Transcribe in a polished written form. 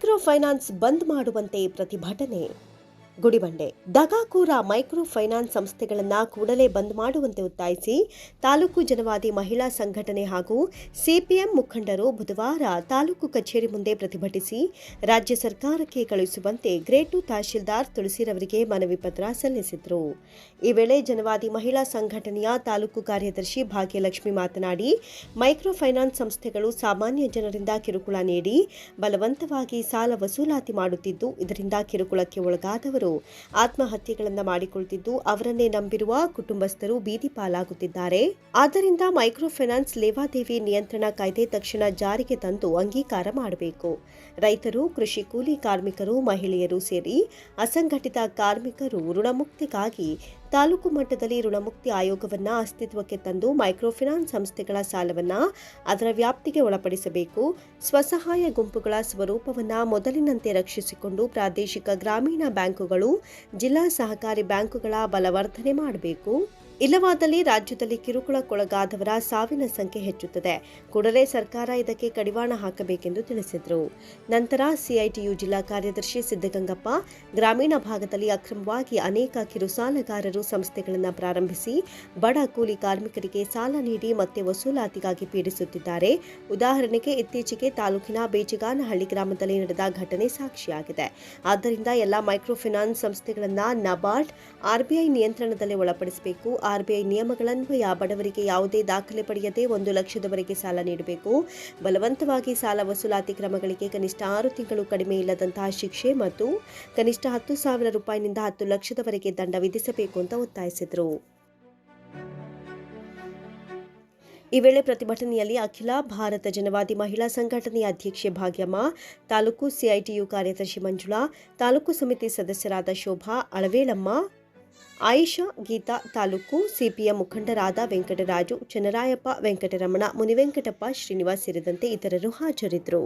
Micro finance ಬಂದ್ ಮಾಡುವಂತೆ ಪ್ರತಿಭಟನೆ. ಗುಡಿಬಂಡೆ ದಗಾಕೋರ ಮೈಕ್ರೋ ಫೈನಾನ್ಸ್ ಸಂಸ್ಥೆಗಳನ್ನು ಕೂಡಲೇ ಬಂದ್ ಮಾಡುವಂತೆ ಒತ್ತಾಯಿಸಿ ತಾಲೂಕು ಜನವಾದಿ ಮಹಿಳಾ ಸಂಘಟನೆ ಹಾಗೂ ಸಿಪಿಎಂ ಮುಖಂಡರು ಬುಧವಾರ ತಾಲೂಕು ಕಚೇರಿ ಮುಂದೆ ಪ್ರತಿಭಟಿಸಿ ರಾಜ್ಯ ಸರ್ಕಾರಕ್ಕೆ ಕಳುಹಿಸುವಂತೆ ಗ್ರೇಡ್ 2 ತಹಶೀಲ್ದಾರ್ ತುಳಸಿರವರಿಗೆ ಮನವಿ ಪತ್ರ ಸಲ್ಲಿಸಿದರು. ಈ ವೇಳೆ ಜನವಾದಿ ಮಹಿಳಾ ಸಂಘಟನೆಯ ತಾಲೂಕು ಕಾರ್ಯದರ್ಶಿ ಭಾಗ್ಯಲಕ್ಷ್ಮಿ ಮಾತನಾಡಿ, ಮೈಕ್ರೋ ಫೈನಾನ್ಸ್ ಸಂಸ್ಥೆಗಳು ಸಾಮಾನ್ಯ ಜನರಿಂದ ಕಿರುಕುಳ ನೀಡಿ ಬಲವಂತವಾಗಿ ಸಾಲ ವಸೂಲಾತಿ ಮಾಡುತ್ತಿದ್ದು, ಇದರಿಂದ ಕಿರುಕುಳಕ್ಕೆ ಒಳಗಾದವರು ಆತ್ಮಹತ್ಯೆಗಳನ್ನು ಮಾಡಿಕೊಳ್ಳುತ್ತಿದ್ದು, ಅವರನ್ನೇ ನಂಬಿರುವ ಕುಟುಂಬಸ್ಥರು ಬೀದಿ ಪಾಲಾಗುತ್ತಿದ್ದಾರೆ. ಆದ್ದರಿಂದ ಮೈಕ್ರೋ ಫೈನಾನ್ಸ್ ಲೇವಾದೇವಿ ನಿಯಂತ್ರಣ ಕಾಯ್ದೆ ತಕ್ಷಣ ಜಾರಿಗೆ ತಂದು ಅಂಗೀಕಾರ ಮಾಡಬೇಕು. ರೈತರು, ಕೃಷಿ ಕೂಲಿ ಕಾರ್ಮಿಕರು, ಮಹಿಳೆಯರು ಸೇರಿ ಅಸಂಘಟಿತ ಕಾರ್ಮಿಕರು ಋಣಮುಕ್ತಿಗಾಗಿ ತಾಲೂಕು ಮಟ್ಟದಲ್ಲಿ ಋಣಮುಕ್ತಿ ಆಯೋಗವನ್ನು ಅಸ್ತಿತ್ವಕ್ಕೆ ತಂದು ಮೈಕ್ರೋ ಫೈನಾನ್ಸ್ ಸಂಸ್ಥೆಗಳ ಸಾಲವನ್ನು ಅದರ ವ್ಯಾಪ್ತಿಗೆ ಒಳಪಡಿಸಬೇಕು. ಸ್ವಸಹಾಯ ಗುಂಪುಗಳ ಸ್ವರೂಪವನ್ನು ಮೊದಲಿನಂತೆ ರಕ್ಷಿಸಿಕೊಂಡು ಪ್ರಾದೇಶಿಕ ಗ್ರಾಮೀಣ ಬ್ಯಾಂಕುಗಳು, ಜಿಲ್ಲಾ ಸಹಕಾರಿ ಬ್ಯಾಂಕುಗಳ ಬಲವರ್ಧನೆ ಮಾಡಬೇಕು. ಇಲ್ಲವಾದಲ್ಲಿ ರಾಜ್ಯದಲ್ಲಿ ಕಿರುಕುಳಕ್ಕೊಳಗಾದವರ ಸಾವಿನ ಸಂಖ್ಯೆ ಹೆಚ್ಚುತ್ತದೆ. ಕೂಡಲೇ ಸರ್ಕಾರ ಇದಕ್ಕೆ ಕಡಿವಾಣ ಹಾಕಬೇಕೆಂದು ತಿಳಿಸಿದರು. ನಂತರ ಸಿಐಟಿಯು ಜಿಲ್ಲಾ ಕಾರ್ಯದರ್ಶಿ ಸಿದ್ದಗಂಗಪ್ಪ, ಗ್ರಾಮೀಣ ಭಾಗದಲ್ಲಿ ಅಕ್ರಮವಾಗಿ ಅನೇಕ ಕಿರು ಸಾಲಗಾರರು ಸಂಸ್ಥೆಗಳನ್ನು ಪ್ರಾರಂಭಿಸಿ ಬಡ ಕೂಲಿ ಕಾರ್ಮಿಕರಿಗೆ ಸಾಲ ನೀಡಿ ಮತ್ತೆ ವಸೂಲಾತಿಗಾಗಿ ಪೀಡಿಸುತ್ತಿದ್ದಾರೆ. ಉದಾಹರಣೆಗೆ ಇತ್ತೀಚೆಗೆ ತಾಲೂಕಿನ ಬೇಚಿಗಾನಹಳ್ಳಿ ಗ್ರಾಮದಲ್ಲಿ ನಡೆದ ಘಟನೆ ಸಾಕ್ಷಿಯಾಗಿದೆ. ಆದ್ದರಿಂದ ಎಲ್ಲ ಮೈಕ್ರೋ ಫೈನಾನ್ಸ್ ಸಂಸ್ಥೆಗಳನ್ನು ನಬಾರ್ಡ್, ಆರ್ಬಿಐ ನಿಯಂತ್ರಣದಲ್ಲಿ ಒಳಪಡಿಸಬೇಕು. ಆರ್ಬಿಐ ನಿಯಮಗಳನ್ವಯ ಬಡವರಿಗೆ ಯಾವುದೇ ದಾಖಲೆ ಪಡೆಯದೆ 1 ಲಕ್ಷದವರೆಗೆ ಸಾಲ ನೀಡಬೇಕು. ಬಲವಂತವಾಗಿ ಸಾಲ ವಸೂಲಾತಿ ಕ್ರಮಗಳಿಗೆ ಕನಿಷ್ಠ 6 ತಿಂಗಳು ಕಡಿಮೆ ಇಲ್ಲದಂತಹ ಶಿಕ್ಷೆ ಮತ್ತು ಕನಿಷ್ಠ 10,000 ರೂಪಾಯಿನಿಂದ 10 ಲಕ್ಷದವರೆಗೆ ದಂಡ ವಿಧಿಸಬೇಕು ಅಂತ ಒತ್ತಾಯಿಸಿದರು. ಈ ವೇಳೆ ಪ್ರತಿಭಟನೆಯಲ್ಲಿ ಅಖಿಲ ಭಾರತ ಜನವಾದಿ ಮಹಿಳಾ ಸಂಘಟನೆಯ ಅಧ್ಯಕ್ಷೆ ಭಾಗ್ಯಮ್ಮ, ತಾಲೂಕು ಸಿಐಟಿಯು ಕಾರ್ಯದರ್ಶಿ ಮಂಜುಳಾ, ತಾಲೂಕು ಸಮಿತಿ ಸದಸ್ಯರಾದ ಶೋಭಾ, ಅಳವೇಳಮ್ಮ, ಆಯಿಷಾ, ಗೀತಾ, ತಾಲೂಕು ಸಿಪಿಎಂ ಮುಖಂಡರಾದ ವೆಂಕಟರಾಜು, ಚನ್ನರಾಯಪ್ಪ, ವೆಂಕಟರಮಣ, ಮುನಿವೆಂಕಟಪ್ಪ, ಶ್ರೀನಿವಾಸ್ ಸೇರಿದಂತೆ ಇತರರು ಹಾಜರಿದ್ದರು.